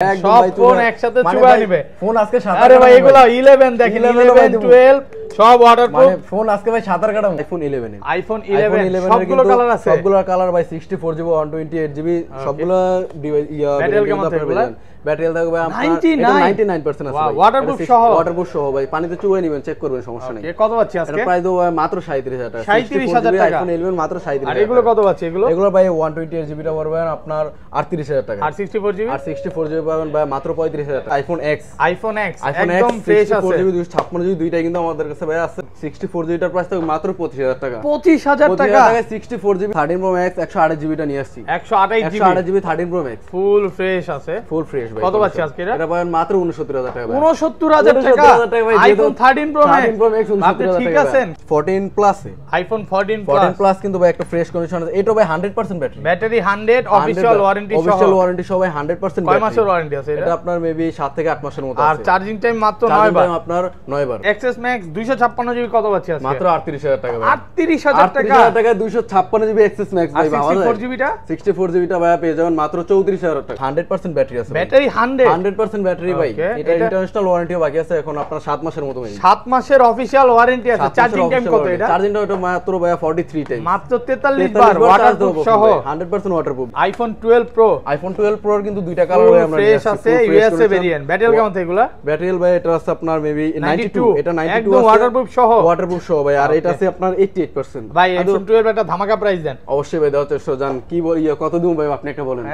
সব ফোন একসাথে চুয়া নিবে ফোন আজকে সাত আরে ভাই এগুলো 11 দেখেন 11 12 সব ওয়াটারপ্রুফ ফোন আজকে ভাই সাতার কাটা আইফোন 11 আইফোন 11 সবগুলো কালার আছে সবগুলো কালার ভাই 64GB 128GB সবগুলো ব্যাটারি কেমন থাকবে ব্যাটারি থাকবে ভাই আপনার 99% আছে ভাই ওয়াটারপ্রুফ সহ ভাই পানিতে চুয়ে নেবেন চেক করবেন সমস্যা নেই কত পাচ্ছি আজকে এটা প্রাইস মাত্র 37000 টাকা 37000 টাকা আইফোন 11 মাত্র 37000 আর এগুলো কত পাচ্ছি এগুলো ভাই 128GB টা পড়বে আপনার 38000 টাকা আর 64GB পাবেন ভাই মাত্র 35000 টাকা আইফোন X একদম ফ্রেশ আছে 64GB 256GB দুইটাই কিন্তু আমাদের কাছে ভাই আছে 64GB টার প্রাইস থাকবে মাত্র 25000 টাকা 25000 টাকা 64GB 13 Pro Max 128GB টা নিয়ে আসছি 128GB 13 Pro Max full fresh আছে ফুল ফ্রেশ ভাই কত পাচ্ছি আজকে এটা পাবেন মাত্র 69000 টাকা 69000 টাকা আইফোন 13 Pro Max আপনি ঠিক আছেন 14 প্লাস আইফোন 14 প্লাস কিন্তু ভাই একটা ফ্রেশ কন্ডিশন আছে এটা ভাই 100% ব্যাটারি 100 অফিশিয়াল ওয়ারেন্টি সহ ভাই 100% কয় মাসের ওয়ারেন্টি আছে এটা আপনার মেবি 7 থেকে 8 মাসের মতো আছে আর চার্জিং টাইম মাত্র 9 বার আপনার 9 বার এক্সএস ম্যাক্স 256GB কত পাচ্ছি আজকে মাত্র 38000 টাকা ভাই 38000 টাকা 38000 টাকা 256GB এক্সএস ম্যাক্স ভাই 64GB টা 64GB টা ভাই পেয়ে যাবেন মাত্র 34000 টাকা 100% ব্যাটারি আছে ব্যাটারি 100% ব্যাটারি ভাই এটা ইন্টারন্যাশনাল ওয়ারেন্টিও বাকি আছে এখন আপনার 7 মাসের মতো মেবি 7 মাসের অফিশিয়াল ওয়ারেন্টি আছে চার্জিং টাইম কত এটা চার্জিং টাইম এটা মাত্র ভাই 43 টাইম মাত্র 43 বার ওয়াটারপ্রুফ সহ 100% waterproof iPhone 12 pro iPhone 12 pro এর কিন্তু দুইটা কালার ভাই আমরা ফ্রেশ আছে ইউএসএ ভেরিয়েন্ট ব্যাটারি কেমন থাকে এগুলা ব্যাটারি ভাই এটা আছে আপনার মেবি 92 এটা 92 একদম ওয়াটারপ্রুফ সহ ভাই আর এটা আছে আপনার 88% ভাই আইফোন 12 একটা ধামাকা প্রাইস দেন অবশ্যই ভাই দাও চেষ্টা জান কি বলি কত দিন ভাই আপনি একটা বলেন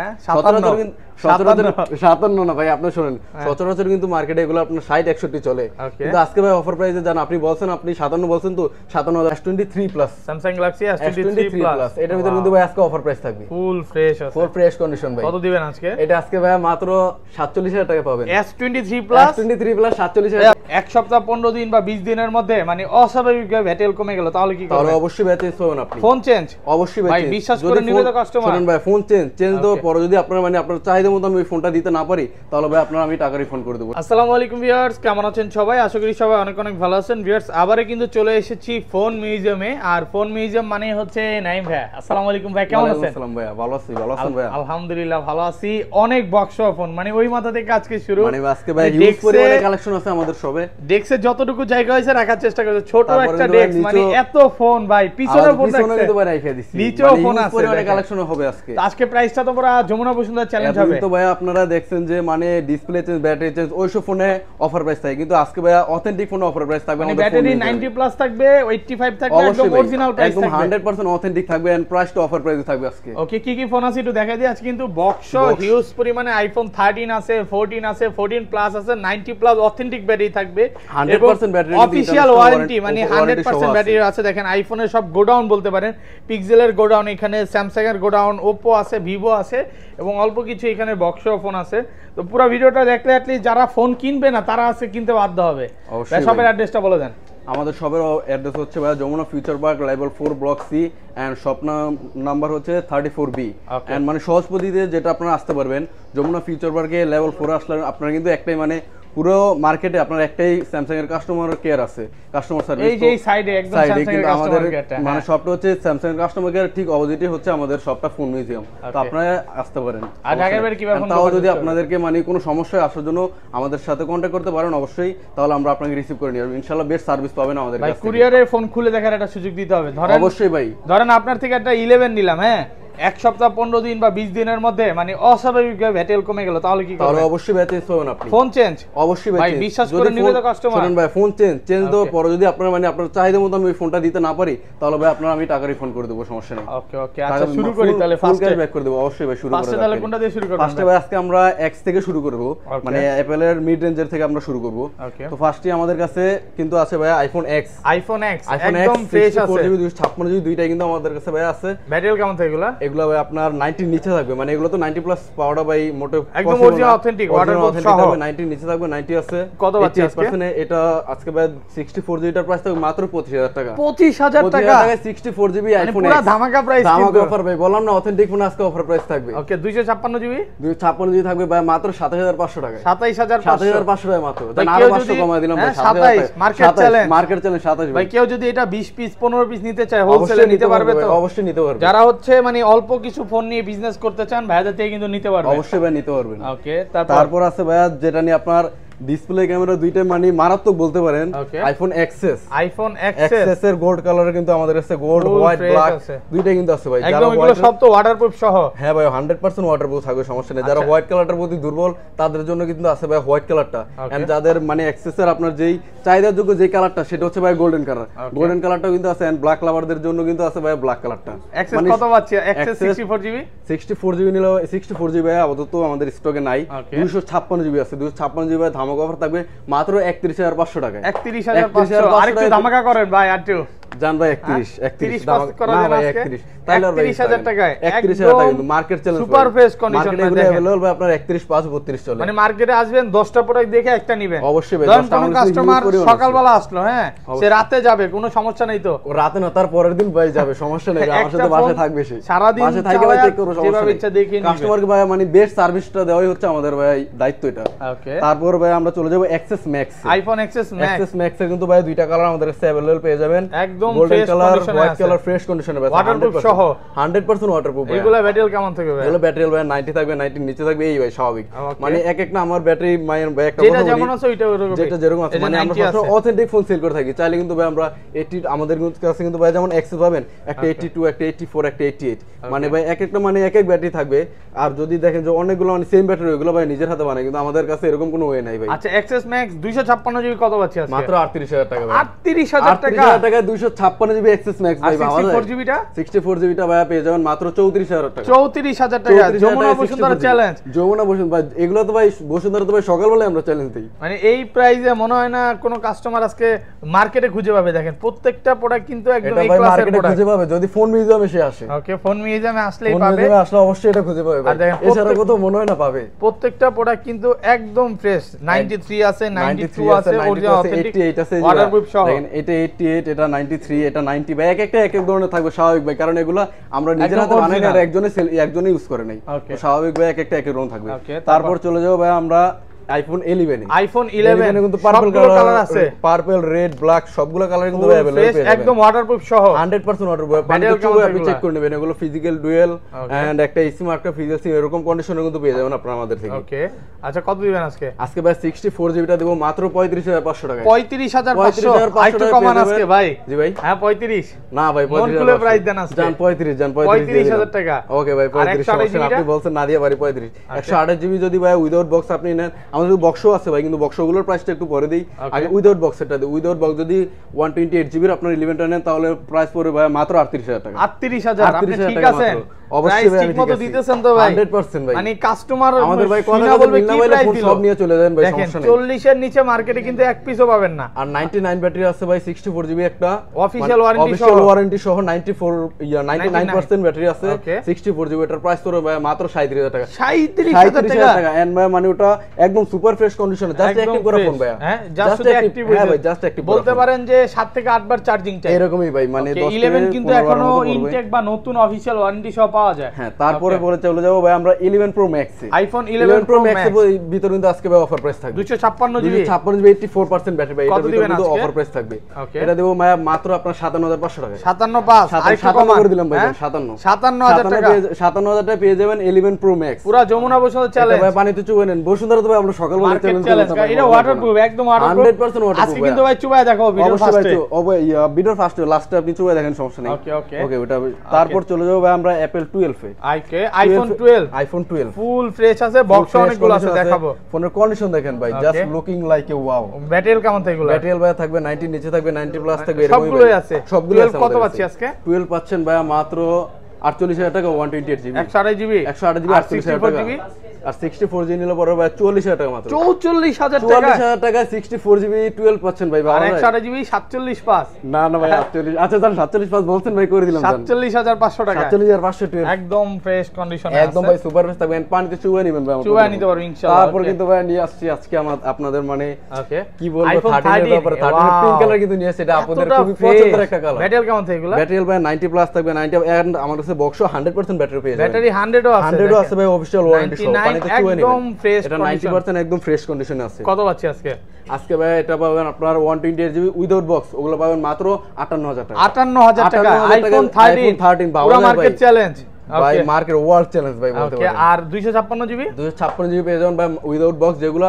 57 না ভাই আপনি শুনেন সচরাচর কিন্তু মার্কেটে এগুলো আপনার 60 61 চলে কিন্তু আজকে ভাই অফার প্রাইসে জান আপনি বলছেন আপনি 57 বলছেন তো 57 S23 plus Samsung Galaxy S23 plus এটার ভিতরে কিন্তু ভাই আজকে অফার প্রাইস থাকবে ফুল ফ্রেশ আছে ফুল ফ্রেশ কন্ডিশন ভাই কত দিবেন আজকে এটা আজকে ভাই মাত্র 47000 টাকা পাবেন S23 প্লাস 47000 এক সপ্তাহ 15 দিন বা 20 দিনের মধ্যে মানে অস্বাভাবিকভাবে ব্যাটেল কমে গেল তাহলে কি করবেন তাহলে অবশ্যই ব্যাটেল পাবেন আপনি ফোন চেঞ্জ অবশ্যই ভাই বিশ্বাস করে নিবে তো কাস্টমার শুনুন ভাই ফোন চেঞ্জ দেওয়ার পরে যদি আপনার মানে আপনার চাহিদা মতো আমি ফোনটা দিতে না পারি তাহলে ভাই আপনার আমি টাকা রিফান্ড করে দেব। আসসালামু আলাইকুম ভিউয়ার্স, কেমন আছেন সবাই? আশা করি সবাই অনেক অনেক ভালো আছেন। ভিউয়ার্স আবারো কিন্তু চলে এসেছি ফোন মিউজিয়ামে। আর ফোন মিউজিয়াম মানে হচ্ছে নাইম ভাই। আসসালামু আলাইকুম ভাই, কেমন আছেন? আসসালাম ভাই, ভালো আছি। ভালো আছেন ভাই? আলহামদুলিল্লাহ ভালো আছি। অনেক বক্স ফোন মানে ওই মাথা থেকে আজকে শুরু, মানে আজকে ভাই হিউজ পরিমাণে কালেকশন আছে আমাদের সবে। ডেস্কে যতটুকু জায়গা হয়েছে রাখার চেষ্টা করতে, ছোট একটা ডেস্ক মানে এত ফোন ভাই পিছনে ফোন রাখছে, কিন্তু ভাই রাখা দিছি, নিচেও ফোন আছে, পরিমাণে কালেকশন হবে আজকে। আজকে প্রাইসটা তো পুরো যমুনা বসুন্ধরা চ্যালেঞ্জ হবে। তো ভাই আপনারা দেখছেন যে মানে ডিসপ্লে চেঞ্জ, ব্যাটারি চেঞ্জ ওইসব ফোনে অফার প্রাইস থাকে, কিন্তু আজকে ভাই অথেন্টিক ফোনে অফার প্রাইস থাকবে। মানে ব্যাটারি 90 প্লাস থাকবে, 85 থাকবে, একদম অরিজিনাল প্রাইস থাকবে, একদম 100% অথেন্টিক থাকবে এন্ড প্রাইসটা অফার প্রাইসে থাকবে আজকে। ওকে, কি কি ফোন আছে একটু দেখাই দিই। আজকে কিন্তু বক্স হিউজ পরিমাণে আইফোন 13 আছে, 14 আছে, 14 প্লাস আছে, 90 প্লাস অথেন্টিক ব্যাটারি থাকবে, 100% ব্যাটারি অফিশিয়াল ওয়ারেন্টি মানে 100% ব্যাটারি আছে। দেখেন আইফোনের সব গোডাউন বলতে পারেন, পিক্সেলের গোডাউন, এখানে স্যামসাং এর গোডাউন, ওপো আছে, ভিভো আছে এবং অল্প কিছু এখানে বক্স ফোন আছে। তো পুরো ভিডিওটা দেখলে অ্যাটলিস্ট যারা ফোন কিনবে না তারা আছে কিনতে বাধ্য হবে। শপের অ্যাড্রেসটা বলে দেন। আমাদের শপের অ্যাড্রেস হচ্ছে ভাই Jamuna Future Park level 4 block C and shop number হচ্ছে 34B এন্ড মানে সহজ পদ্ধতিতে যেটা আপনারা আসতে পারবেন যমুনা ফিউচার পার্কে লেভেল 4 আসলে আপনারা কিন্তু একটাই মানে পুরো মার্কেটে আপনার একটাই স্যামসাং এর কাস্টমার কেয়ার আছে, কাস্টমার সার্ভিস। এই যে সাইডে একদম স্যামসাং এর কাস্টমার কেয়ারটা, মানে শপটা হচ্ছে স্যামসাং এর কাস্টমার কেয়ার ঠিক অপোজিটে হচ্ছে আমাদের শপটা ফোন মিউজিয়াম। তো আপনারা আসতে পারেন। আর ঢাকার বাইরে কিভাবে ফোন তাও যদি আপনাদেরকে মানে কোনো সমস্যা আসার জন্য আমাদের সাথে কন্টাক্ট করতে পারেন অবশ্যই, তাহলে আমরা আপনাকে রিসিভ করে নিব। ইনশাআল্লাহ বেস্ট সার্ভিস পাবেন আমাদের কাছে। ভাই কুরিয়ারে ফোন খুলে দেখার একটা সুযোগ দিতে হবে। ধরেন অবশ্যই ভাই, ধরেন আপনার থেকে একটা 11 নিলাম, হ্যাঁ, এক সপ্তাহ 15 দিন বা 20 দিনের মধ্যে মানে অস্বাভাবিকভাবে ব্যাটেল কমে গেল তাহলে কি করবেন? তাহলে অবশ্যই ব্যাটেল পাবেন আপনি। ফোন চেঞ্জ অবশ্যই ভাই বিশ্বাস করে নিবে তো কাস্টমার। শুনুন ভাই, ফোন চেঞ্জ দেওয়ার পরে যদি আপনার মানে আপনার চাহিদা মতো আমি ফোনটা দিতে না পারি তাহলে ভাই আপনার আমি টাকা রিফান্ড করে দেব, সমস্যা নেই। ওকে ওকে, আচ্ছা শুরু করি তাহলে। ফার্স্ট ক্যাশ ব্যাক করে দেব অবশ্যই ভাই। শুরু করা ফার্স্টে তাহলে কোনটা দিয়ে শুরু করব? ফার্স্টে ভাই আজকে আমরা X থেকে শুরু করব, মানে অ্যাপল এর মিড রেঞ্জের থেকে আমরা শুরু করব। তো ফার্স্টে আমাদের কাছে কিন্তু আছে ভাই আইফোন X একদম ফ্রেশ আছে, 4GB 256GB দুইটাই কিন্তু আমাদের কাছে ভাই আছে। ব্যাটারি কেমন থাকে এগুলা? এগুলা ভাই আপনার 90 নিচে থাকবে, মানে এগুলো তো 90 প্লাস পাওয়াটা ভাই মোটে একদম অরিজিনাল অথেন্টিক ওয়াটারপ্রুফ সহ 90 নিচে থাকবে, 90 আছে। কত বাচ্চা আজকে? এটা আজকে ভাই 64GB টার প্রাইস থাকবে মাত্র 25000 টাকা। 25000 টাকা 64GB আইফোন পুরো ধামাকা প্রাইস, ধামাকা অফার ভাই, বললাম না অথেন্টিক ফোন আজকে অফার প্রাইস থাকবে। ওকে, 256GB 256GB থাকবে ভাই মাত্র 27500 টাকা। 27500 টাকা মাত্র। তাই আরো 500 কমায় দিলাম ভাই। 27 মার্কেট চ্যালেঞ্জ 27 ভাই। কেউ যদি এটা 20 পিস 15 পিস নিতে চায় হোলসেলে নিতে পারবে তো? অবশ্যই নিতে পারবে। যারা হচ্ছে মানে অল্প কিছু ফোন নিয়ে বিজনেস করতে চান ভাইয়াদের থেকে কিন্তু নিতে পারবেন। অবশ্যই ভাই নিতে পারবেন। ওকে, তারপর আছে ভাইয়া যেটা নিয়ে আপনার ডিসপ্লে ক্যামেরা দুইটা মানে মারাত্মক বলতে পারেন, আইফোন এক্সএস। আইফোন এক্সএস এর গোল্ড কালার কিন্তু আমাদের কাছে গোল্ড হোয়াইট ব্ল্যাক দুইটাই কিন্তু আছে ভাই। একদম এগুলো সব তো ওয়াটারপ্রুফ সহ। হ্যাঁ ভাই 100% ওয়াটারপ্রুফ থাকবে, সমস্যা নেই। যারা হোয়াইট কালারটার প্রতি দুর্বল তাদের জন্য কিন্তু আছে ভাই হোয়াইট কালারটা। এন্ড যাদের মানে এক্সএস এর আপনার যেই চাহিদার যোগ্য যে কালারটা সেটা হচ্ছে ভাই গোল্ডেন কালার। গোল্ডেন কালারটাও কিন্তু আছে এন্ড ব্ল্যাক লাভারদের জন্য কিন্তু আছে ভাই ব্ল্যাক কালারটা। এক্সএস কত পাচ্ছি? এক্সএস 64GB 64GB নিলো 64GB আপাতত আমাদের স্টকে নাই। 256GB আছে। 256GB ধামাকা অফার থাকবে মাত্র 31500 টাকায়। 31500 আরেকটু ধামাকা করেন ভাই আরটু জান ভাই 31 পাস করা যায় না আজকে 31000 টাকায় 31000 টাকা কিন্তু মার্কেট চ্যালেঞ্জ সুপার ফ্রেশ কন্ডিশনে দেখেন अवेलेबल ভাই আপনার 31 5 32 চলে। মানে মার্কেটে আসবেন 10টা প্রোডাক্ট দেখে একটা নেবেন অবশ্যই ভাই। 10টা কাস্টমার সকালবেলা আসলো, হ্যাঁ সে রাতে যাবে কোনো সমস্যা নাই তো। রাতে না তার পরের দিন ভাই যাবে, সমস্যা নেই। আমার সাথে বাসায় থাকবে সে সারা দিন বাসায় থাকে ভাই চেক করব, সমস্যা নেই। ইচ্ছা দেখে নিবে কাস্টমারকে ভাই মানে বেস্ট সার্ভিসটা দেওয়াই হচ্ছে আমাদের ভাই দায়িত্ব এটা। ওকে, তারপর ভাই আমরা চলে যাব XS max. IPhone XS max এর কিন্তু ভাই দুইটা কালার আমাদের কাছে अवेलेबल পেয়ে যাবেন। একদম ফ্রেশ কন্ডিশনে আছে, কালার ফ্রেশ কন্ডিশনে আছে, ওয়াটারপ্রুফ সহ 100% ওয়াটারপ্রুফ। এগুলা ব্যাটারি কেমন থাকবে ভাই? এগুলো ব্যাটারি ভাই 90 থাকবে, 90 নিচে থাকবে, এই ভাই স্বাভাবিক। মানে এক এক না আমার ব্যাটারি মায়ের ভাই একটা যেটা যেমন আছে ওইটা ওরকম, যেটা যেরকম আছে মানে আমরা সবসময় অথেন্টিক ফোন সেল করে থাকি। চাইলে কিন্তু ভাই আমরা 80 আমাদের কাছে কিন্তু ভাই যেমন এক্সেস পাবেন একটা 82 একটা 84 একটা 88 মানে ভাই এক একটা মানে এক এক ব্যাটারি থাকবে। আর যদি দেখেন যে অনেকগুলো মানে সেম ব্যাটারি ওইগুলো ভাই নিজের হাতে বানায়, কিন্তু আমাদের কাছে এরকম কোনো ওয়ে নাই ভাই। আচ্ছা, এক্সএস ম্যাক্স 256GB কত পাচ্ছি আজকে? মাত্র 38000 টাকা ভাই। 38000 টাকা 256GB এক্সএস ম্যাক্স ভাই। 64GB টা 64GB টা ভাই পেয়ে যাবেন মাত্র 34000 টাকা। 34000 টাকা যমুনা বসুন্ধরা চ্যালেঞ্জ। যমুনা বসুন্ধরা ভাই এগুলো তো ভাই বসুন্ধরা তো ভাই সকালবেলা আমরা চ্যালেঞ্জ দেই। মানে এই প্রাইসে মনে হয় না কোনো কাস্টমার আজকে মার্কেটে খুঁজে পাবে। দেখেন প্রত্যেকটা প্রোডাক্ট কিন্তু একদম এই ক্লাসের প্রোডাক্ট খুঁজে পাবে যদি ফোন মিউজিয়ামে সে আসে। ওকে, ফোন মিউজিয়ামে আসলেই পাবে। ফোন মিউজিয়ামে আসলে অবশ্যই এটা খুঁজে পাবে ভাই। এছাড়া কত মনে হয় না পাবে। প্রত্যেকটা প্রোডাক্ট কিন্তু একদম ফ্রেশ। 93 আছে, 92 আছে, অরিজিনাল অথেন্টিক 88 আছে, ওয়াটারপ্রুফ সহ। দেখেন এটা 88, এটা 93, এটা 90 ভাই এক একটা এক এক ধরনের থাকবে স্বাভাবিক ভাই, কারণ এগুলো আমরা নিজের হাতে বানাই না, আর একজনই ইউজ করে নাই, তো স্বাভাবিক ভাই এক একটা এক এক ধরনের থাকবে। তারপর চলে যাব ভাই আমরা আইফোন 11 আইফোন 11 কিন্তু পার্পল কালার আছে, পার্পল রেড ব্ল্যাক সবগুলো কালার কিন্তু अवेलेबल পেয়ে যাবেন একদম ওয়াটারপ্রুফ সহ 100% ওয়াটারপ্রুফ। আপনি চেক করে নেবেন এগুলো ফিজিক্যাল ডুয়েল এন্ড একটা এসি মার্কা ফিজিক্যাল সিম এরকম কন্ডিশনে কিন্তু পেয়ে যাবেন আপনারা আমাদের থেকে। ওকে, আচ্ছা কত দিবেন আজকে? আজকে ভাই 64GB টা দেব মাত্র 35500 টাকা। 35500 আরেকটু কমান আজকে ভাই। জি ভাই, হ্যাঁ 35 না ভাই 35 প্রাইস দেন আজকে। জান 35 35000 টাকা। ওকে ভাই 35 আপনি বলছেন না দিয়ে পারি 35 128GB যদি ভাই উইদাউট বক্স আপনি নেন, আমাদের বক্সও আছে ভাই, কিন্তু বক্সগুলোর প্রাইসটা একটু পরে দেই। আগে উইদাউট বক্সটা দেই। উইদাউট বক্স যদি 128GB এর আপনার 11টা নেন তাহলে প্রাইস পড়বে ভাই মাত্র 38000 টাকা। 38000 আপনি ঠিক আছে? অবশ্যই ভাই ঠিক মতো দিতেছেন তো ভাই 100% ভাই। মানে কাস্টমার আমাদের ভাই কথা বলবে কি প্রাইস দিল সব নিয়ে চলে যাবেন ভাই, সমস্যা নেই। 40 এর নিচে মার্কেটে কিন্তু এক পিসও পাবেন না। আর 99 ব্যাটারি আছে ভাই 64GB একটা অফিশিয়াল ওয়ারেন্টি সহ 99% ব্যাটারি আছে 64GB এটার প্রাইস তো ভাই মাত্র 37000 টাকা। 37000 টাকা এন্ড ভাই মানে ওটা একদম সুপার ফ্রেশ কন্ডিশনে জাস্ট অ্যাক্টিভ করা ফোন ভাই। হ্যাঁ জাস্ট অ্যাক্টিভ হ্যাঁ ভাই জাস্ট অ্যাক্টিভ বলতে পারেন যে 7 থেকে 8 বার চার্জিং টাইম এরকমই ভাই। মানে 11 কিন্তু এখনো ইনটেক বা নতুন অফিশিয়াল ওয়ারেন্টি সহ পাওয়া যায়। হ্যাঁ তারপরে বলে চলে যাব ভাই আমরা 11 Pro Max এ। আইফোন 11 Pro Max এর ভিতর কিন্তু আজকে ভাই অফার প্রাইস থাকবে 256GB 84% ব্যাটারি ভাই, এটার ভিতর কিন্তু অফার প্রাইস থাকবে। এটা দেব ভাই মাত্র আপনার 57500 টাকা। 575 আরেকটু কম করে দিলাম ভাই 57000 টাকা। 57000 টাকা পেয়ে যাবেন 11 Pro Max পুরো যমুনা বসুন্ধরা চ্যালেঞ্জ ভাই। পানিতে চুবাই নেন বসুন্ধরা তো ভাই আমরা সকালবেলা চ্যালেঞ্জ করলাম। এটা ওয়াটারপ্রুফ একদম ওয়াটারপ্রুফ 100% ওয়াটারপ্রুফ। আজকে কিন্তু ভাই চুবায় দেখাবো ভিডিও ফার্স্টে। ভিডিও ফার্স্টে লাস্টে আপনি চুবাই দেখেন, সমস্যা নেই। ওকে ওকে ওকে ওটা। তারপর চলে যাব ভাই আমরা Apple 12 এ। আইফোন 12 ফুল ফ্রেশ আছে, বক্স অনেকগুলো আছে দেখাবো। ফোনের কন্ডিশন দেখেন ভাই, just looking like a wow. Battery কেমন থাকবে? ব্যাটারি ভাই থাকবে 90 নিচে থাকবে, 90 প্লাস থাকবে, এরকম সবগুলোই আছে। সবগুলো আছে। কত পাচ্ছি আজকে? 12 পাচ্ছেন ভাই মাত্র 48000 টাকা 128GB 128GB 48000 টাকা। আর 64GB নিলে পরে ভাই 44000 টাকা মাত্র। 44000 টাকা 44000 টাকা 64GB 12 পাচ্ছেন ভাই। আর 128GB 47.5 না না ভাই 48। আচ্ছা জান 47.5 বলছেন ভাই, করে দিলাম জান 47500 টাকা। 47500 একদম ফ্রেশ কন্ডিশনে একদম ভাই সুপার ফ্রেশ থাকবে। পানিতে চুবাই নেবেন ভাই, চুবাই নিতে পারবেন ইনশাআল্লাহ। তারপর কিন্তু ভাই নিয়ে আসছি আজকে আপনাদের মানে ওকে কি বলবো 13 এর ব্যাপারে। 13 পিঙ্ক কালার কিন্তু নিয়ে আসছে, এটা আপনাদের খুবই পছন্দের একটা কালার। ব্যাটারি কেমন থাকবে এগুলা? ব্যাটারি ভাই 90 প্লাস থাকবে, 90 এন্ড আমাদের কাছে বক্সও 100% ব্যাটারি পেয়ে যাবেন। ব্যাটারি 100 ও আছে, 100 ও আছে ভাই অফিশিয়াল ওয়ারেন্টি সহ। পানিতে চুবাই নেবেন একদম ফ্রেশ এটা 90% একদম ফ্রেশ কন্ডিশনে আছে। কত পাচ্ছি আজকে? আজকে ভাই এটা পাবেন আপনার 128GB উইদাউট বক্স, ওগুলো পাবেন মাত্র 58000 টাকা। 58000 টাকা আইফোন 13 পুরো মার্কেট চ্যালেঞ্জ ভাই মার্কেট ওয়ার্ল্ড চ্যালেঞ্জ ভাই বলতে পারেন। আর 256 জিবি 256 জিবি পেয়ে যাবেন ভাই উইদাউট বক্স যেগুলো,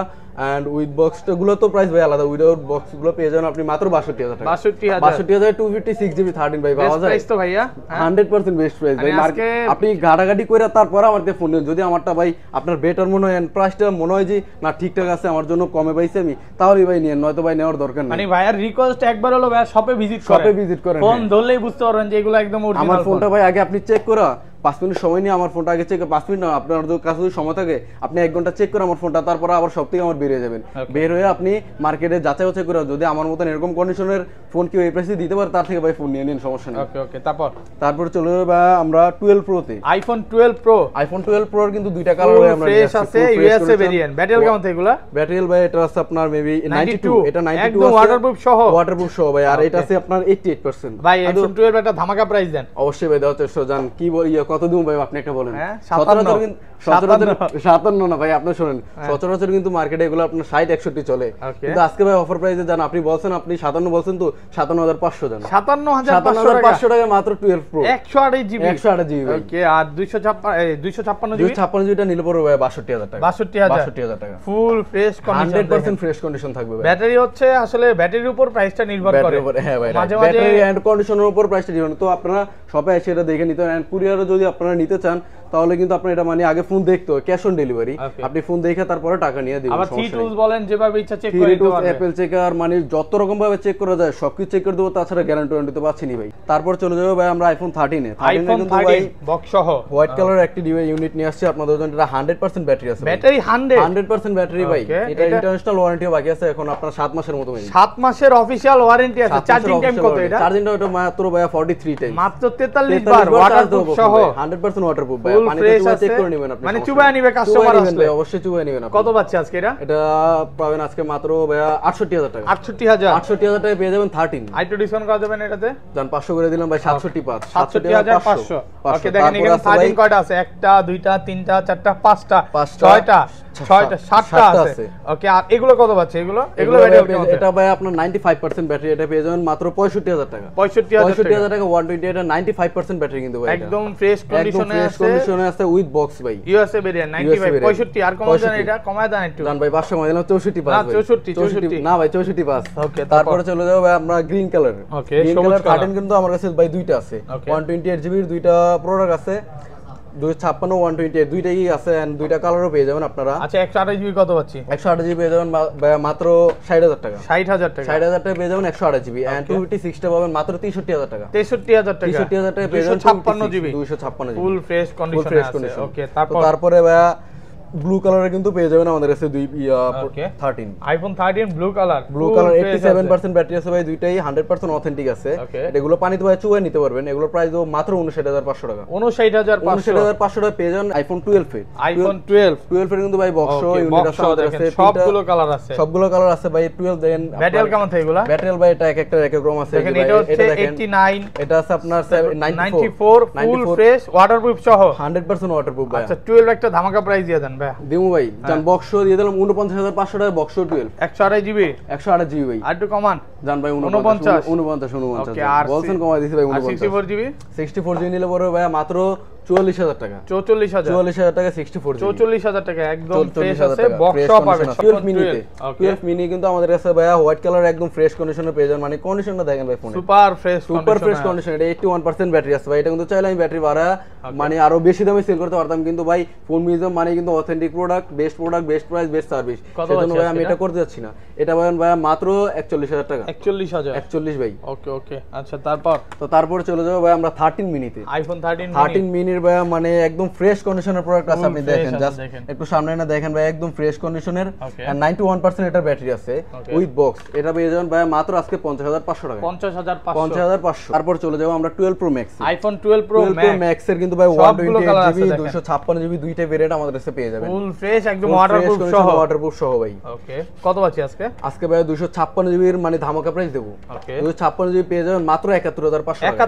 এন্ড উইথ বক্স গুলো তো প্রাইস ভাই আলাদা, উইদাউট বক্স গুলো পেয়ে যাবেন আপনি মাত্র 62000 টাকা। 62000 256 জিবি 13 ভাই পাওয়া যায়। বেস্ট প্রাইস তো ভাইয়া 100% বেস্ট প্রাইস ভাই। আপনি গাড়াগাড়ি কইরা তারপর আমাকে ফোন দেন, যদি আমারটা ভাই আপনার বেটার মনে হয়, প্রাইসটা মনে হয় যে না ঠিকঠাক আছে আমার জন্য কমে পাইছি আমি, তাহলে ভাই নিয়েন, নয়তো ভাই নেওয়ার দরকার নেই। মানে ভাইয়ার রিকোয়েস্ট একবার হলো ভাই শপে ভিজিট করেন, ফোন ধরলেই বুঝতে পারবেন যে এগুলো একদম অরিজিনাল। আমার ফোনটা ভাই আগে আপনি চেক করা 5 মিনিট সময় নিয়ে আমার ফোনটা আগে চেক, 5 মিনিট না, আপনার কাছে যদি সময় থাকে আপনি 1 ঘন্টা চেক করে আমার ফোনটা, তারপর আবার সব থেকে আমার বেরিয়ে যাবেন। বের হয়ে আপনি মার্কেটে যাচাই বাছাই করে, যদি আমার মতন এরকম কন্ডিশনের ফোন কেউ এই প্রাইসে দিতে পারে তার থেকে ভাই ফোন নিয়ে নিন, সমস্যা নেই। ওকে ওকে। তারপর চলে যাবে আমরা 12 প্রো তে। IPhone 12 pro. আইফোন 12 প্রোর কিন্তু দুইটা কালার হয়, আমরা ফ্রেশ আছে, ইউএসএ ভেরিয়েন্ট। ব্যাটারি কেমন থাকে এগুলা? ব্যাটারি ভাই এটা আছে আপনার মেবি 92, এটা 92 একদম ওয়াটারপ্রুফ সহ ভাই। আর এটা আছে আপনার 88%। ভাই আইফোন 12 একটা ধামাকা প্রাইস দেন। অবশ্যই ভাই দেওয়ার চেষ্টা জান, কি কত দিন ভাই আপনি একটা বলেন। 57 না ভাই, আপনি শুনেন, সচরাচর কিন্তু মার্কেটে এগুলো আপনার 60-61 চলে, কিন্তু আজকে ভাই অফার প্রাইসে জান, আপনি বলছেন আপনি 57 বলছেন তো 57500 জান, 57500 টাকা মাত্র 12 প্রো 128 জিবি। ওকে। আর 256 জিবি 256 জিবিটা নিলে পড়বে ভাই 62000 টাকা। 62000 টাকা full fresh condition, 100% fresh condition থাকবে ভাই। ব্যাটারি হচ্ছে আসলে ব্যাটারির উপর প্রাইসটা নির্ভর করে। হ্যাঁ ভাই, মাঝে মাঝে ব্যাটারি এন্ড কন্ডিশনের উপর প্রাইসটা নির্ভর। তো আপনারা শপে এসে এটা দেখে নিতে পারেন। কুরিয়ারও যদি আপনারা নিতে চান তাহলে কিন্তু আপনার এটা মানে আগে ফোন দেখতে হয়, ক্যাশ অন ডেলিভারি, আপনি ফোন দেখে তারপরে টাকা নিয়ে দিবেন। আবার থ্রি টুলস বলেন যেভাবে ইচ্ছা চেক করে দিতে পারবেন। অ্যাপল চেকার মানে যত রকম ভাবে চেক করা যায় সবকিছু চেক করে দেব, তাছাড়া গ্যারান্টি ওয়ারেন্টি তো পাচ্ছি না ভাই। তারপর চলে যাবে ভাই আমরা আইফোন 13 এ। 13 কিন্তু ভাই বক্স সহ হোয়াইট কালার একটি ইউনিট নিয়ে আসছে আপনাদের জন্য। এটা 100% ব্যাটারি আছে, ব্যাটারি 100% ব্যাটারি ভাই। এটা ইন্টারন্যাশনাল ওয়ারেন্টিও বাকি আছে এখন আপনার 7 মাসের মতো ভাই। 7 মাসের অফিশিয়াল ওয়ারেন্টি আছে। চার্জিং টাইম কত এটা? চার্জিং টাইম মাত্র ভাই 43 টাইম, মাত্র 43 বার ওয়াটারপ্রুফ সহ 100% ওয়াটারপ্রুফ ভাই। পানিতে চেক করে নেবেন আপনি, মানে চুবায় নিবে কাস্টমার আসলে, অবশ্যই চুবায় নেবেন। কত পাচ্ছে আজকে এটা? এটা পাবেন আজকে মাত্র ভাই 68000 টাকা। 68000 টাকা পেয়ে যাবেন 13। আইটো ডিসকাউন্ট করা যাবেন এটাতে? জান 500 করে দিলাম ভাই, 67500। 67500। ওকে দেখেন এখানে 13 কয়টা আছে? একটা দুইটা তিনটা চারটা পাঁচটা ছয়টা 7টা আছে। ওকে। আর এগুলো কত পাচ্ছে? এগুলো এটা ভাই আপনার 95% ব্যাটারি, এটা পেয়ে যাবেন মাত্র 65000 টাকা। 65000 টাকা 120, এটা 95% ব্যাটারি কিন্তু ভাই, একদম ফ্রেশ কন্ডিশনে আছে উইথ বক্স ভাই। USA variant 95 65। আর কমায় দেন, এটা কমায় দেন একটু জান ভাই। 500 কমায় দিলাম 64 পাস। না 64 না ভাই 64 পাস। ওকে। তারপরে চলে যাবো ভাই আমরা গ্রিন কালার। ওকে। গ্রিন কালার 13 কিন্তু আমার কাছে ভাই দুইটা আছে, 128 জিবির দুইটা প্রোডাক্ট আছে, 256 128 দুইটাই আছে, এন্ড দুইটা কালারও পেয়ে যাবেন আপনারা। আচ্ছা 128 জিবি কত পাচ্ছি? 128 জিবি পেয়ে যাবেন মাত্র 60000 টাকা। 60000 টাকা 60000 টাকা পেয়ে যাবেন 128 জিবি, এন্ড 256 টা পাবেন মাত্র 63000 টাকা। 63000 টাকা 63000 টাকা পেয়ে যাবেন 256 জিবি 256 জিবি ফুল ফ্রেশ কন্ডিশনে আছে। ওকে। তারপরে ভাই ব্লু কালারে কিন্তু পেয়ে যাবেন আমাদের কাছে 13 আইফোন 13 ব্লু কালার 87% ব্যাটারি আছে ভাই, দুইটাই 100% অথেন্টিক আছে। এগুলো পানিতে ভাই চুয়ে নিতে পারবেন। এগুলো প্রাইস দেব মাত্র 59500 টাকা। 59500 টাকা পেয়ে যাবেন আইফোন 12 এ। আইফোন 12 এর কিন্তু ভাই বক্স ইউনিট আছে আমাদের কাছে, সবগুলো কালার আছে, সবগুলো কালার আছে ভাই। 12 দেন ব্যাটারি কেমন থাকে এগুলা? ব্যাটারি ভাই এটা এক একটা এক এক রকম আছে। দেখেন এটা হচ্ছে 89, এটা আছে আপনার 94 ফুল ফ্রেশ ওয়াটারপ্রুফ সহ 100% ওয়াটারপ্রুফ ভাই। আচ্ছা 12 একটা ধামাকা প্রাইস দিয়ে দেন ভাই। দিমু ভাই জান বক্স দিয়ে দিলাম 49500 টাকা বক্স 12 128 জিবি 128 জিবি ভাই। আর একটু কমান জান ভাই 49 ওকে। আর বলছেন কমাই দিছি ভাই 64 জিবি 64 জিবি নিলে পরে ভাই মাত্র 44000 টাকা। 44000 টাকা 64 জিবি 44000 টাকা একদম ফ্রেশ আছে, বক্স সহ পাবেন 12 মিনিতে। 12 মিনি কিন্তু আমাদের কাছে ভাই হোয়াইট কালার একদম ফ্রেশ কন্ডিশনে পেয়ে যান, মানে কন্ডিশনটা দেখেন ভাই ফোনে সুপার ফ্রেশ কন্ডিশন। এটা 81% ব্যাটারি আছে ভাই। এটা কিন্তু চাইলে আমি ব্যাটারি বাড়া মানে আরো বেশি দামে সেল করতে পারতাম, কিন্তু ভাই ফোন মিউজিয়াম মানে কিন্তু authentic product, best price, best service, সেজন্য ভাই আমি এটা করতে যাচ্ছি না। এটা ভাই মাত্র 41000 টাকা। 41 ভাই। ওকে। আচ্ছা তারপর চলে যাবো ভাই আমরা 13 মিনিতে। আইফোন 13 মিনির ভাই মানে একদম ফ্রেশ কন্ডিশনের প্রোডাক্ট আছে। আপনি দেখেন জাস্ট একটু সামনে না দেখেন ভাই, একদম ফ্রেশ কন্ডিশনের, এন্ড 91% এটা ব্যাটারি আছে উইথ বক্স। এটা পেয়ে যাবেন ভাই মাত্র আজকে 50500 টাকা। 50500। তারপর চলে যাবো আমরা 12 pro max. IPhone 12 pro max এর কিন্তু ভাই 128 জিবি 256 জিবি দুইটা ভেরিয়েন্ট আমাদের কাছে পেয়ে যাবেন ফুল ফ্রেশ একদম ওয়াটারপ্রুফ সহ ভাই। ওকে। কত পাচ্ছি আজকে ভাই 256 জিবির মানে ধামাকা প্রাইস দেব। 256 জিবি পেয়ে যাবেন মাত্র 71500 টাকা।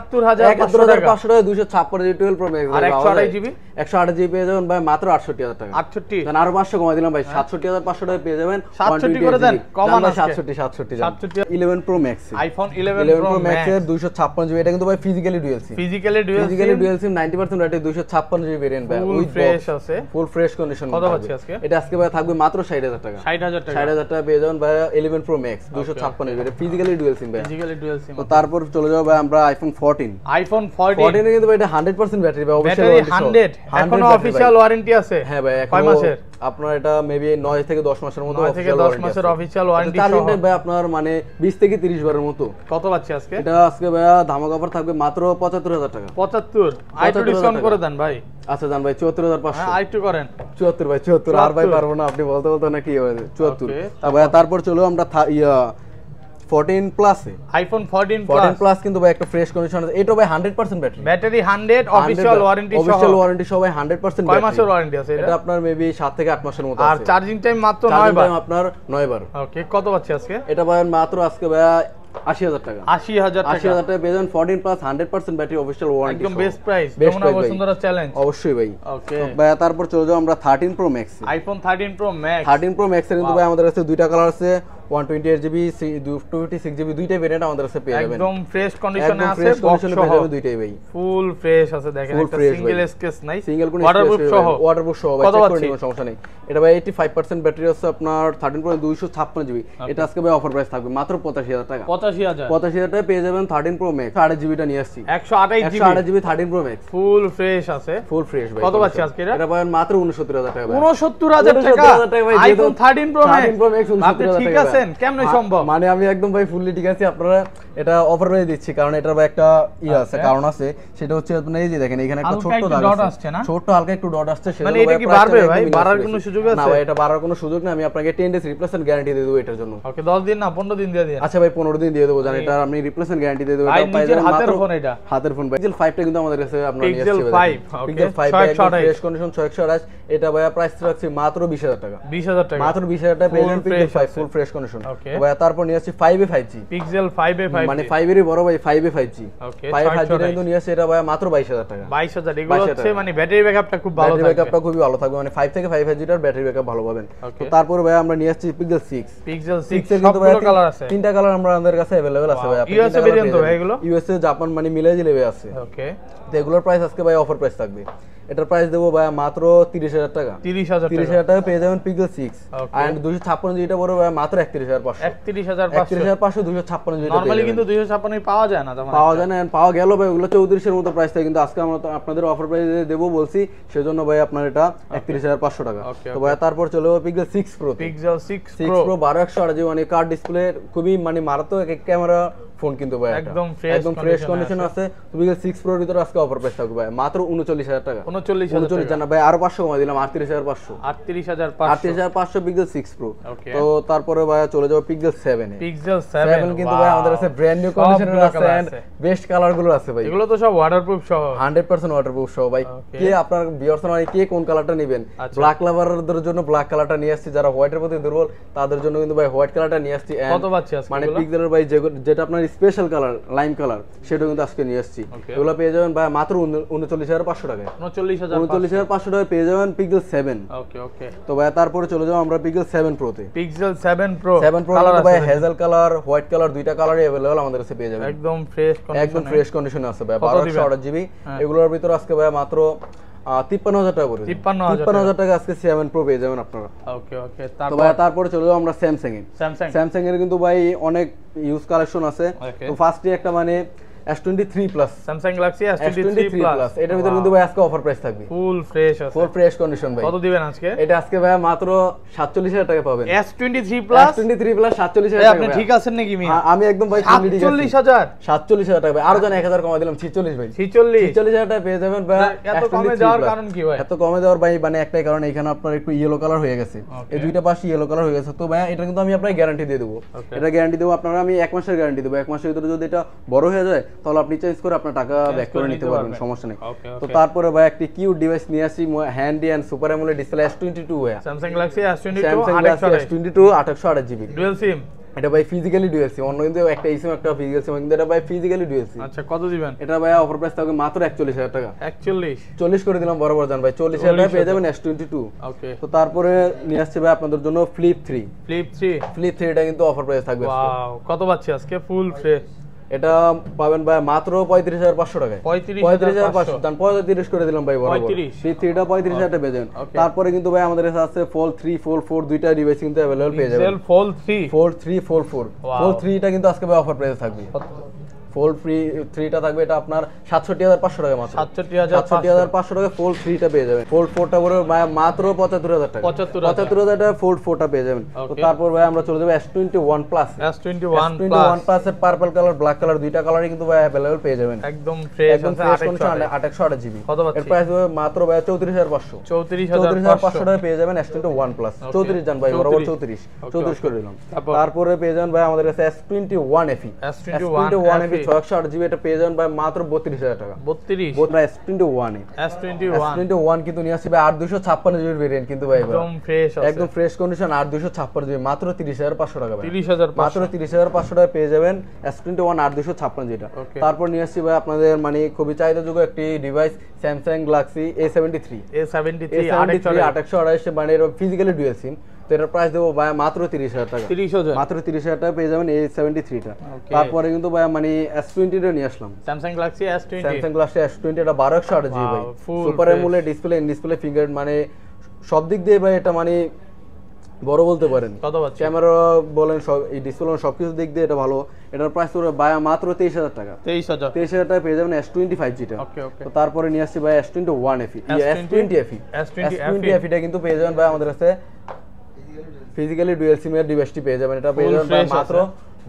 71500 টাকা 256 জিবি 12 প্রো ম্যাক্স। ভাই আর 128 জিবি 128 জিবি পেয়ে যাবেন ভাই মাত্র 68000 টাকা। 68 দেন আরো 500 কমাই দিলাম ভাই, 67500 টাকা পেয়ে যাবেন। 67 করে দেন, কমান আছে 67 11 pro max, iPhone 11 pro max এর 256 জিবি, এটা কিন্তু ভাই physically dual SIM, physically dual SIM 90% battery, 256 GB variant ভাই, ফুল ফ্রেশ আছে, ফুল ফ্রেশ কন্ডিশন। কত পাচ্ছি আজকে? এটা আজকে ভাই থাকবে মাত্র 60000 টাকা। 60000 টাকা পেয়ে যাবেন ভাই 11 প্রো ম্যাক্স 256 জিবি, এটা ফিজিক্যালি ডুয়াল সিম ভাই। Physically dual SIM. তো তারপর চলে যাবো ভাই আমরা আইফোন 14 এর কিন্তু ভাই এটা 100% ব্যাটারি ভাই, অবশ্যই 100 এখনো অফিশিয়াল ওয়ারেন্টি আছে। হ্যাঁ ভাই, কয় মাসের? আপনার এটা মেবি 9 থেকে 10 মাসের মতো 9 থেকে 10 মাসের অফিশিয়াল ওয়ারেন্টি সহ। চার্জিং ভাই আপনার মানে 20 থেকে 30 বারের মতো। কত পাচ্ছি আজকে? এটা আজকে ভাই ধামাকা অফার থাকবে মাত্র 75000 টাকা। 75 আইটু ডিসকাউন্ট করে দেন ভাই। আচ্ছা জান ভাই 74500। হ্যাঁ আইটু করেন 74 ভাই 74 আর ভাই পারবো না, আপনি বলতে বলতে না কি হবে 74। Okay, ভাই তারপর চলো আমরা 14 প্লাস এ আইফোন 14 প্লাস কিন্তু ভাই একটা ফ্রেশ কন্ডিশন আছে, এটা ভাই 100% ব্যাটারি, ব্যাটারি 100 অফিশিয়াল ওয়ারেন্টি সহ। অফিশিয়াল ওয়ারেন্টি সহ ভাই 100% কয় মাসের ওয়ারেন্টি আছে এটা? আপনার মেবি 7 থেকে 8 মাসের মতো আছে। আর চার্জিং টাইম মাত্র 9 বার, আপনার 9 বার। ওকে, কত পাচ্ছি আজকে? এটা ভাই মাত্র আজকে ভাই 80000 টাকা। 80000 টাকা পেয়ে যাবেন 14 প্লাস 100% ব্যাটারি অফিশিয়াল ওয়ারেন্টি, একদম best price, Jamuna Bashundhara challenge. অবশ্যই ভাই। ওকে ভাই তারপর চলে যাও আমরা 13 pro max, iPhone 13 pro max. 13 pro max এর কিন্তু ভাই আমাদের কাছে দুইটা কালার আছে, 128 জিবি 256 জিবি, দুইটা ভেরিয়েন্ট আমাদের কাছে পেয়ে যাবেন, একদম ফ্রেশ কন্ডিশনে আছে, বক্স সহ দুইটাই ভাই ফুল ফ্রেশ আছে। দেখেন একটা সিঙ্গেল স্কেচ নাই, সিঙ্গেল কোন ওয়াটারপ্রুফ সহ, ওয়াটারপ্রুফ সহ ভাই, চেক করে নিবেন, সমস্যা নেই। এটা ভাই 85% ব্যাটারি আছে আপনার 13 প্রো 256 জিবি, এটা আজকে ভাই অফার প্রাইস থাকবে মাত্র 85000 টাকা। 85000 টাকা পেয়ে যাবেন 13 প্রো ম্যাক্স। 8 জিবিটা নিয়ে আসছি, 128 GB 13 pro max, full fresh আছে, ফুল ফ্রেশ ভাই। কত পাচ্ছি আজকে? এটা পাবেন মাত্র 69000 টাকা ভাই। 69000 টাকা আইফোন 13 প্রো ম্যাক্স। আপনি ঠিক আছেন? কেমনে সম্ভব? মানে আমি একদম ভাই ফুললি ঠিক আছি, আপনারা এটা অফার প্রাইস দিচ্ছি, কারণ এটার ভাই একটা আছে, কারণ আছে, সেটা হচ্ছে আপনারা এই যে দেখেন এখানে একটা ছোট দাগ আছে না, ছোট হালকা একটু ডট আসছে, সেটা মানে এটা কি বাড়বে ভাই? বাড়ার কোনো সুযোগ আছে? না ভাই, এটা বাড়ার কোনো সুযোগ না, আমি আপনাকে 10 ডেজ রিপ্লেসমেন্ট গ্যারান্টি দিয়ে দেব এটার জন্য। ওকে, 10 দিন না 15 দিন দিয়ে দেন। আচ্ছা ভাই 15 দিন দিয়ে দেব, জানেন এটা আপনি রিপ্লেসমেন্ট গ্যারান্টি দিয়ে দেব। এটা পাইছেন হাতের ফোন, এটা হাতের ফোন ভাই। পিক্সেল 5 টা কিন্তু আমাদের কাছে আপনারা নিয়ে পিক্সেল 5, পিক্সেল 5 একদম ফ্রেশ কন্ডিশন 628, এটা ভাই প্রাইস রাখছি মাত্র 20000 টাকা। 20000 টাকা, মাত্র 20000 টাকা পেয়ে যাবেন পিক্সেল 5 ফুল ফ্রেশ কন্ডিশন। ভাই তারপর নিয়ে আসছি 5 এ 5G, পিক্সেল 5 এ 5G মানে 5 এরই বড় ভাই 5 এ 5G। ওকে, 5 5G টা কিন্তু নিয়ে আসছে, এটা ভাই মাত্র 22000 টাকা। 22000, এগুলো হচ্ছে মানে ব্যাটারি ব্যাকআপটা খুব ভালো থাকবে, ব্যাটারি ব্যাকআপটা খুবই ভালো থাকবে, মানে 5 থেকে 5G টার ব্যাটারি ব্যাকআপ ভালো পাবেন। তো তারপর ভাই আমরা নিয়ে আসছি পিক্সেল 6 এর কিন্তু ভাই কালার আছে, তিনটা কালার আমাদের কাছে अवेलेबल আছে ভাই। ইউএসএ ভেরিয়েন্ট তো ভাই এগুলো, ইউএসএ জাপান মানে মিলাই দিলে আছে। ওকে, তো এগুলোর প্রাইস আজকে ভাই অফার প্রাইস থাকবে, এটার প্রাইস দেবো ভাই মাত্র 30000 টাকা। 30000 টাকা পেয়ে যাবেন পিক্সেল 6 এন্ড 256 জিবি টা বড় ভাই মাত্র 31500। 31500 256 জিবি। নরমালি কিন্তু 256 পাওয়া যায় না, পাওয়া যায় না, পাওয়া গেল ভাই ওগুলো 3400 এর মতো প্রাইস থাকে, কিন্তু আজকে আমরা আপনাদের অফার প্রাইস দেব বলছি, সেজন্য ভাই আপনার এটা 31500 টাকা। তো ভাই তারপর চলে pixel 6 pro, pixel 6 pro 12128 GB, মানে কার্ড ডিসপ্লে খুবই মানে মারাত্মক এক ক্যামেরা ফোন কিন্তু ভাই, একদম ফ্রেশ কন্ডিশন আছে। পিক্সেল 6 প্রোর ভিতরে আজকে অফার প্রাইস থাকবে ভাই মাত্র 39000 টাকা। 39 জানা ভাই, আরো 500 কমাই দিলাম, 38500। 38500 পিক্সেল 6 প্রো। তো তারপরে ভাই চলে যাবো পিক্সেল 7 এ। পিক্সেল 7 কিন্তু ভাই আমাদের কাছে ব্র্যান্ড নিউ কন্ডিশনের আছে, এন্ড বেস্ট কালার গুলো আছে ভাই, এগুলো তো সব ওয়াটারপ্রুফ সহ, 100% ওয়াটারপ্রুফ সহ ভাই। কে আপনার ভিউয়ার্স মানে কে কোন কালারটা নেবেন? ব্ল্যাক লাভারদের জন্য ব্ল্যাক কালারটা নিয়ে আসছি, যারা হোয়াইটের প্রতি দুর্বল তাদের জন্য কিন্তু ভাই হোয়াইট কালারটা নিয়ে আসছি। কত পাচ্ছি আজকে? মানে পিক্সেলের ভাই যেটা আপনার স্পেশাল কালার লাইম কালার, সেটা কিন্তু আজকে নিয়ে আসছি। এগুলো পেয়ে যাবেন ভাই মাত্র 39500 টাকায়। 39500 টাকায় পেয়ে যাবেন পিক্সেল 7। ওকে ওকে, তো ভাই তারপরে চলে যাও আমরা পিক্সেল 7 প্রো তে। পিক্সেল 7 প্রো কালার আছে ভাই, হেজেল কালার, হোয়াইট কালার, দুইটা কালারই अवेलेबल আমাদের কাছে পেয়ে যাবেন, একদম ফ্রেশ কন্ডিশনে আছে ভাই। 1228 জিবি, এগুলোর ভিতর আজকে ভাই মাত্র 53000 টাকা করে, 53000 টাকা আজকে 7 প্রো পেয়ে যাবেন আপনারা। ওকে ওকে, তারপরে চলে যাও আমরা স্যামসাং এ। স্যামসাং এর কিন্তু ভাই অনেক ইউজ কালেকশন আছে। তো ফার্স্টে একটা মানে S23 plus, Samsung Galaxy S23 plus, এটার ভিতর কিন্তু ভাই আজকে অফার প্রাইস থাকবে, ফুল ফ্রেশ আছে, ফুল ফ্রেশ কন্ডিশন ভাই। কত দিবেন আজকে? এটা আজকে ভাই মাত্র 47000 টাকা পাবেন। S23 প্লাস 47000 টাকা। আপনি ঠিক আছেন নাকি মিয়া? আমি একদম ভাই 47000 টাকা ভাই, আরো জান 1000 কমাই দিলাম 46 ভাই। 46000 টাকা পেয়ে যাবেন ভাই। এত কমে যাওয়ার কারণ কি ভাই? এত কমে যাওয়ার ভাই মানে একটাই কারণ, এখানে আপনার একটু ইয়েলো কালার হয়ে গেছে, এই দুইটা পাশে ইয়েলো কালার হয়ে গেছে। তো ভাই এটা কিন্তু আমি আপনাকে গ্যারান্টি দিয়ে দেব, এটা গ্যারান্টি দেব আপনারা, আমি 1 মাসের গ্যারান্টি দেব। 1 মাসের ভিতরে যদি এটা বড় হয়ে যায় তাহলে আপনি চেঞ্জ করে আপনার টাকা ব্যাক করে নিতে পারবেন, সমস্যা নেই। তো তারপরে ভাই একটি কিউট ডিভাইস নিয়ে আসি, handy and super AMOLED display S22 ভাই। Samsung Galaxy S22 828 GB dual SIM, এটা ভাই ফিজিক্যালি ডুয়াল সিম, অন্য কিন্তু একটা ইসিম একটা ফিজিক্যাল সিম, কিন্তু এটা ভাই ফিজিক্যালি ডুয়াল সিম। আচ্ছা কত দিবেন? এটা ভাই অফার প্রাইস থাকবে মাত্র 41000 টাকা। 40 করে দিলাম বরাবর জান ভাই, 40000 টাকা পেয়ে যাবেন S22। ওকে, তো তারপরে নিয়ে আসছে ভাই আপনাদের জন্য ফ্লিপ 3। ফ্লিপ 3 এটা কিন্তু অফার প্রাইস থাকবে। ওয়াও, কত পাচ্ছি আজকে ফুল ফ্রেশ? এটা পাবেন ভাই মাত্র 35500 টাকায়। 35500 দান 35 করে দিলাম ভাই বরাবর। ফ্লিপ 3 টা 35000 টাকা পেয়ে যাবেন। তারপরে কিন্তু ভাই আমাদের কাছে আছে ফোল্ড 3 ফোল্ড 4 দুইটা ডিভাইস কিন্তু अवेलेबल পেয়ে যাবেন। ফোল্ড 3 ফোল্ড 3 ফোল্ড 4 ফোল্ড 3 টা কিন্তু আজকে ভাই অফার প্রাইস থাকবে। ফোল্ড 3 টা থাকবে এটা আপনার 67500 টাকা মাত্র। 67500 টাকা ফোল্ড 3 টা পেয়ে যাবেন। ফোল্ড 4 টা পড়বে মাত্র 75000 টাকা। 75000 টাকা ফোল্ড 4 টা পেয়ে যাবেন। তো তারপর ভাই আমরা চলে যাব S21 প্লাস। S21 প্লাস এর পার্পল কালার ব্ল্যাক কালার দুইটা কালারই কিন্তু ভাই अवेलेबल পেয়ে যাবেন। একদম ফ্রেশ আছে, 828 জিবি। কত পাচ্ছি? এর প্রাইস হবে মাত্র ভাই 34500। 34500 টাকা পেয়ে যাবেন S21 প্লাস। 34 জান ভাই বরাবর 34 করে দিলাম। তারপরে পেয়ে যাবেন ভাই আমাদের কাছে S21 FE। S21 FE 608 GB এটা পেয়ে যাবেন ভাই মাত্র 32000 টাকা। 32 S21 কিন্তু নিয়ে আসছে ভাই 8256 জিবির ভেরিয়েন্ট কিন্তু ভাই একদম ফ্রেশ কন্ডিশন 8256 জিবি মাত্র 30500 টাকা ভাই। মাত্র 30500 টাকা পেয়ে যাবেন S21 8256 জিবিটা। তারপর নিয়ে আসছি ভাই আপনাদের মানে খুবই চাহিদাযোগ্য একটি ডিভাইস Samsung Galaxy A73 828 মানে এর ফিজিক্যালি ডুয়াল সিম। তো এটার প্রাইস দেবো ভাই মাত্র 30000 টাকা। মাত্র 30000 টাকা পেয়ে যাবেন A73 টা। তারপরে কিন্তু ভাই মানে S20 টা নিয়ে আসলাম, Samsung Galaxy S20 এটা 12128 জিবি ভাই। সুপার অ্যামোলেড ডিসপ্লে ফিঙ্গার মানে সব দিক দিয়ে ভাই এটা মানে বড় বলতে পারেন। ক্যামেরা বলেন সব এই ডিসপ্লে সবকিছু দিক দিয়ে এটা ভালো। এটার প্রাইস পুরো ভাই মাত্র 23000 টাকা। 23000 টাকা পেয়ে যাবেন S25 টা। তো তারপরে নিয়ে আসছি ভাই S21 FE। S20 FE টা কিন্তু পেয়ে যাবেন ভাই আমাদের কাছে ফিজিক্যালি ডুয়াল সিম এর ডিভাইসটি পেয়ে যাবেন। এটা পেয়ে যাবেন মাত্র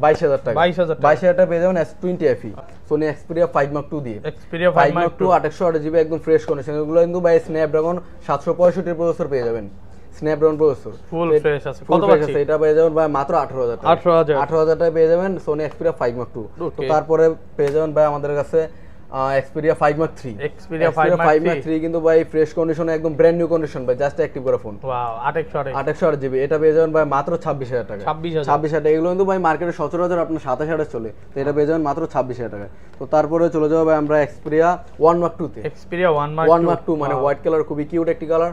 22000 টাকা। 22000 টাকা পেয়ে যাবেন S20 FE Sony Xperia 5 Mark II দিয়ে। Xperia 5 Mark II 828 জিবি একদম ফ্রেশ কন্ডিশন। এগুলো কিন্তু ভাই Snapdragon 765 প্রসেসর পেয়ে যাবেন। Snapdragon প্রসেসর ফুল ফ্রেশ আছে। কত পাচ্ছি? এটা পেয়ে যাবেন ভাই মাত্র 18000 টাকা। 18000 টাকা পেয়ে যাবেন Sony Xperia 5 Mark II। তো তারপরে পেয়ে যাবেন ভাই আমাদের কাছে Xperia 5 Mark III। Xperia 5 Mark III কিন্তু ভাই ফ্রেশ কন্ডিশনে একদম ব্র্যান্ড নিউ কন্ডিশন ভাই, জাস্ট অ্যাক্টিভ করা ফোন। ওয়াও 828 জিবি এটা পেয়ে যাবেন ভাই মাত্র 26000 টাকা। 26000 টাকা। এগুলো কিন্তু ভাই মার্কেটে সচরাচর আপনার 27000 চলে, তো এটা পেয়ে যাবেন মাত্র 26000 টাকা। তো তারপরে চলে যাব ভাই আমরা Xperia 1 Mark II তে। Xperia 1 Mark II মানে হোয়াইট কালার, খুবই কিউট একটি কালার,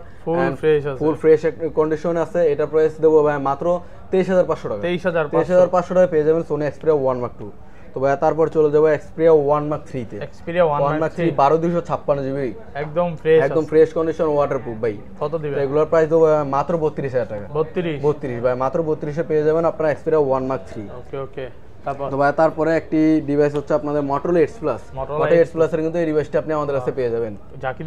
ফুল ফ্রেশ কন্ডিশনে আছে। এটা প্রাইস দেবো ভাই মাত্র 23500 টাকা। 23500 টাকা পেয়ে যাবেন Sony Xperia 1 Mark II। তো ভাই তারপর চলে যাব Xperia 1 Mark III তে। Xperia 1 Mark III 12256 জিবি একদম ফ্রেশ কন্ডিশন ওয়াটারপ্রুফ ভাই। কত দিবেন? রেগুলার প্রাইস দেবো মাত্র 32000 টাকা। 32 ভাই মাত্র 32 এ পেয়ে যাবেন আপনারা Xperia 1 Mark III। ওকে তো ভাই তারপরে একটি ডিভাইস হচ্ছে আপনাদের Motorola Edge Plus। Motorola Edge Plus এর কিন্তু এই ডিভাইসটা আপনি আমাদের কাছে পেয়ে যাবেন। জাকি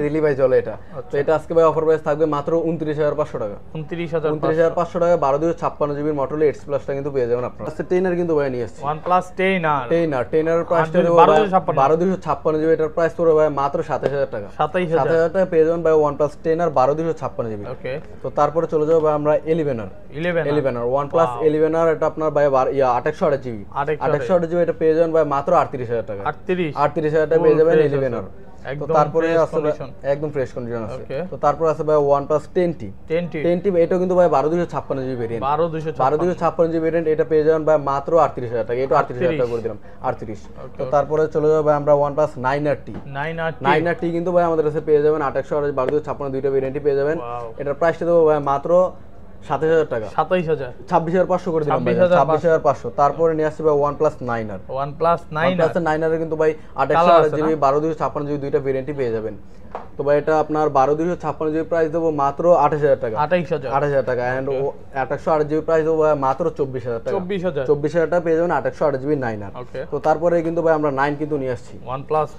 দিলেই ভাই চলে এটা। তো এটা আজকে ভাই অফার প্রাইস থাকবে মাত্র 29500 টাকা। 29500 টাকা 12256 জিবির Motorola Edge Plus টা কিন্তু পেয়ে যাবেন আপনারা। আচ্ছা 10 এর কিন্তু ভাই নিয়ে আসছে OnePlus 10 এর প্রাইসটা দেবো 12256 জিবি। এটার প্রাইস পড়বে ভাই মাত্র 27000 টাকা। 27000 টাকা পেয়ে যাবেন ভাই OnePlus 10 আর 12256 জিবি। ওকে তো তারপরে চলে যাব ভাই আমরা 11 OnePlus 11 এটা আপনার ভাই 288 জিবি 288 জিবি এটা পেয়ে যাবেন ভাই মাত্র 38000 টাকা। 38000 টাকা পেয়ে যাবেন 11 তো তারপরে আছে একদম ফ্রেশ কন্ডিশন আছে। তো তারপর আছে ভাই OnePlus 10T এটা কিন্তু ভাই 12256 জিবি ভেরিয়েন্ট। 12256 জিবি ভেরিয়েন্ট এটা পেয়ে যাবেন ভাই মাত্র 38000 টাকা। এটা 38000 টাকা করে দিলাম 38। তো তারপরে চলে যাব ভাই আমরা OnePlus 9RT কিন্তু ভাই আমাদের কাছে পেয়ে যাবেন 288 12256 দুইটা ভেরিয়েন্টই পেয়ে যাবেন। এটার প্রাইসটা দেবো ভাই মাত্র 27000 টাকা। 26500 করে দিলাম ভাই 26500। তারপরে নিয়ে আসছে ভাই OnePlus 9R। OnePlus 9R কিন্তু ভাই 288 জিবি 12256 জিবি দুইটা ভেরিয়েন্টই পেয়ে যাবেন। তো ভাই এটা আপনার 12256 জিবি প্রাইস দেবো মাত্র 28000 টাকা। 28000 টাকা এন্ড 808 জিবি প্রাইস দেবো ভাই মাত্র 24000 টাকা। 24000 টাকা পেয়ে যাবেন 808 জিবি 9R। তো তারপরে কিন্তু ভাই আমরা 9 কিন্তু নিয়ে আসছি OnePlus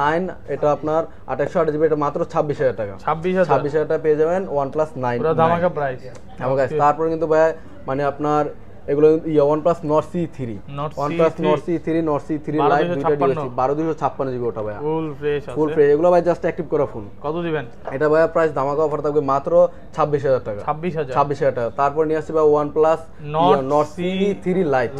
9 এটা আপনার 808 জিবি এটা মাত্র 26000 টাকা। 26000 টাকা পেয়ে যাবেন OnePlus 9 পুরো ধামাকা প্রাইস। তারপর কিন্তু ভাই মানে আপনার এগুলো OnePlus Nord C3 লাইট দুইটা দিয়েছি 12256 জিবি ওটা ভাই ফুল ফ্রেশ এগুলো ভাই জাস্ট অ্যাক্টিভ করা ফোন। কত দিবেন? এটা ভাই প্রাইস ধামাকা অফার থাকবে মাত্র 26000 টাকা। 26000 টাকা। তারপর নিয়ে আসছে ভাই OnePlus Nord C3 light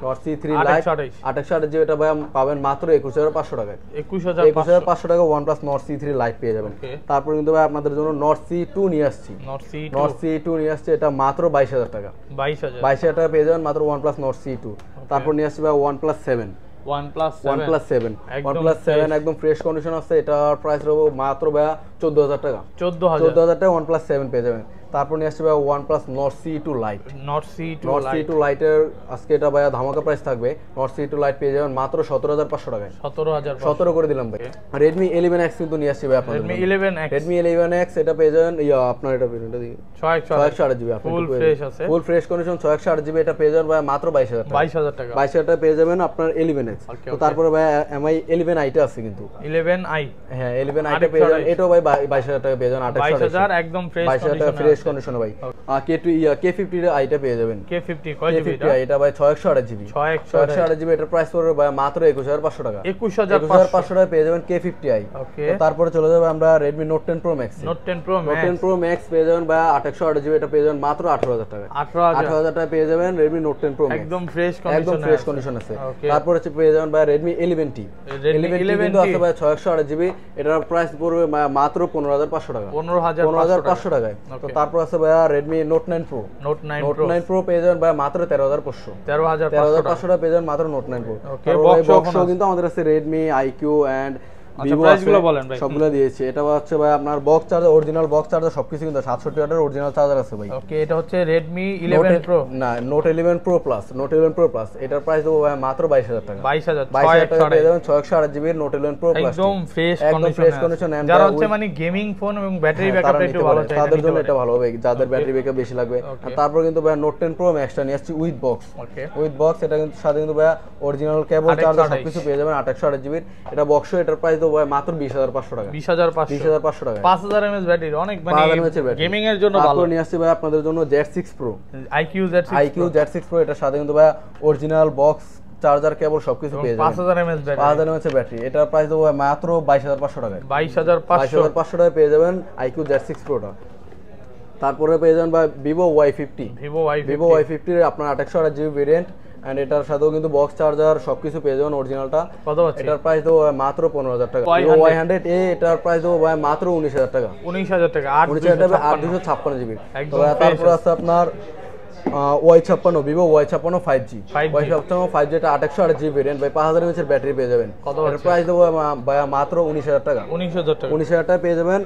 Nord C3 light 288 GB এটা ভাই পাবেন মাত্র 21500 টাকায়। 21500 টাকা OnePlus Nord C3 লাইট পেয়ে যাবেন। তারপর কিন্তু ভাই আপনাদের জন্য Nord C2 নিয়ে আসছি। Nord C2 নিয়ে আসছে এটা মাত্র 22000 টাকা। 22000 টাকা পেয়ে যাবেন মাত্র OnePlus Nord CE2। তারপর নিয়ে আসছে ভাই OnePlus 7। OnePlus 7 একদম ফ্রেশ কন্ডিশন আছে। এটার প্রাইস রবো মাত্র ভাই 14000 টাকা। 14000 টাকা OnePlus 7 পেয়ে যাবেন। তারপর নিয়ে আসছে ভাই OnePlus Nord CE2 Lite। Nord CE2 Lite এর আজকে এটা ভাই ধামাকা প্রাইস থাকবে। Nord CE2 Lite পেয়ে যাবেন মাত্র 17500 টাকায়। 17 করে দিলাম ভাই। Redmi 11X কিন্তু নিয়ে আসছে ভাই আপনাদের। Redmi 11X এটা পেয়ে যাবেন আপনার এটা পেয়ে 6128 GB full fresh condition 6128 GB এটা পেয়ে যাবেন ভাই মাত্র 22000 টাকা। 22000 টাকা পেয়ে যাবেন আপনার 11X। তো তারপরে ভাই MI 11i টা আছে কিন্তু 11i। হ্যাঁ 11i টা পেয়ে যাবেন এটাও ভাই 22000 টাকা পেয়ে যাবেন। 22000 একদম ফ্রেশ কন্ডিশন ভাই। K50 এর আইটা পেয়ে যাবেন। K50 কয় জিবি এটা ভাই 6128 জিবি। 6128 জিবি এটার প্রাইস পড়বে ভাই মাত্র 21500 টাকা। 21500 টাকা পেয়ে যাবেন K50i। তো তারপরে চলে যাবে আমরা Redmi Note 10 Pro Max। Note 10 Pro Max পেয়ে যাবেন ভাই 2828 জিবি এটা পেয়ে যাবেন মাত্র 18000 টাকা। 18000 টাকা পেয়ে যাবেন Redmi Note 10 Pro Max একদম ফ্রেশ কন্ডিশন আছে। তারপরে পেয়ে যাবেন ভাই Redmi 11T। 11T কিন্তু আছে ভাই 6128 জিবি এটার প্রাইস পড়বে মাত্র 15500 টাকা। 15500 টাকায়। তো তারপর আছে ভাই Redmi Note 9 Pro। Note 9 Pro পেয়ে যাবেন ভাই মাত্র 13500 টাকা পেয়ে যাবেন মাত্র Note 9 Pro। বক্স কিন্তু আমাদের আছে Redmi IQ and Vivo প্রাইসগুলো বলেন ভাই। সবগুলো দিয়েছে। এটা হচ্ছে ভাই আপনার box charger original box charger সবকিছু কিন্তু 67 ওয়াটের অরিজিনাল চার্জার আছে ভাই। ওকে এটা হচ্ছে Redmi 11 Pro না Note 11 Pro Plus এটার প্রাইস দেবো ভাই মাত্র 22000 টাকা। 22000 টাকা পেয়ে যাবেন 628 জিবি Note 11 Pro Plus একদম ফ্রেশ কন্ডিশন। যারা হচ্ছে মানে গেমিং ফোন এবং ব্যাটারি ব্যাকআপটা একটু ভালো চাই তাদের জন্য এটা ভালো হবে যাদের ব্যাটারি ব্যাকআপ বেশি লাগবে। আর তারপর কিন্তু ভাই Note 10 Pro Max টা নিয়ে আসছে উইথ বক্স। এটা কিন্তু সাথে কিন্তু ভাই অরিজিনাল কেবল চার্জার সবকিছু পেয়ে যাবেন 2828 জিবি। এটা বক্স এটার প্রাইস দেবো ভাই মাত্র 20500 টাকা। 20500 টাকা 5000 mAh ব্যাটারি অনেক মানে গেমিং এর জন্য ভালো। তারপর নিয়ে আসছে ভাই আপনাদের জন্য Z6 Pro। IQ Z6 Pro এটার সাথে কিন্তু ভাই অরিজিনাল বক্স চার্জার কেবল সবকিছু পেয়ে যাবেন। 5000 mAh ব্যাটারি এটার প্রাইস দেবো মাত্র 22500 টাকায়। 22500 টাকায় পেয়ে যাবেন IQ Z6 Pro টা। তারপরে পেয়ে যাবেন ভাই Vivo Y50 এর আপনার 2828 জিবি ভেরিয়েন্ট এন্ড এটার সাথেও কিন্তু বক্স চার্জার সবকিছু পেয়ে যাবেন অরিজিনালটা। কত আছে এটার প্রাইস দেবো মাত্র 15000 টাকা। Vivo Y100A এটার প্রাইস দেবো ভাই মাত্র 19000 টাকা। 19000 টাকা 8256 জিবি। তারপর আছে আপনার Y56 Vivo Y56 5G এটা 2828 জিবি ভেরিয়েন্ট ভাই 5000 mAh এর ব্যাটারি পেয়ে যাবেন। এর প্রাইস দেবো ভাই মাত্র 19000 টাকা। 19000 টাকা পেয়ে যাবেন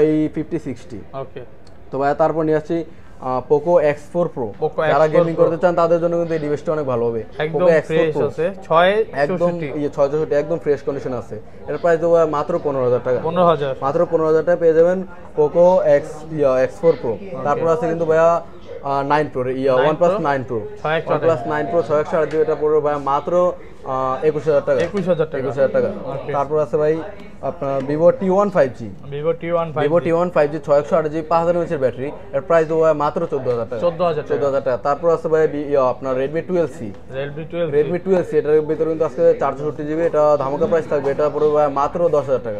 Y5060। ওকে তো ভাই তারপর নিয়ে আসছি Poco X4 Pro। যারা গেমিং করতে চান তাদের জন্য কিন্তু এই ডিভাইসটা অনেক ভালো হবে। Poco X4 Pro আছে 664 একদম ফ্রেশ কন্ডিশন আছে। এর প্রাইস দেবো মাত্র 15000 টাকা। মাত্র 15000 টাকা পেয়ে যাবেন Poco X4 Pro। তারপর আছে কিন্তু ভাইয়া 9 Pro OnePlus 9 Pro 628 জিবি এটা পড়বে ভাই মাত্র 21000 টাকা। 21000 টাকা। তারপর আছে ভাই আপনার Vivo T1 5G 628 GB 5000 mAh এর ব্যাটারি এর প্রাইস দেবো মাত্র 14000 টাকা। 14000 টাকা। তারপর আছে ভাই আপনার Redmi 12C এটার ভিতরে কিন্তু আজকে 464 জিবি এটা ধামাকা প্রাইস থাকবে। এটা পড়বে মাত্র 10000 টাকা।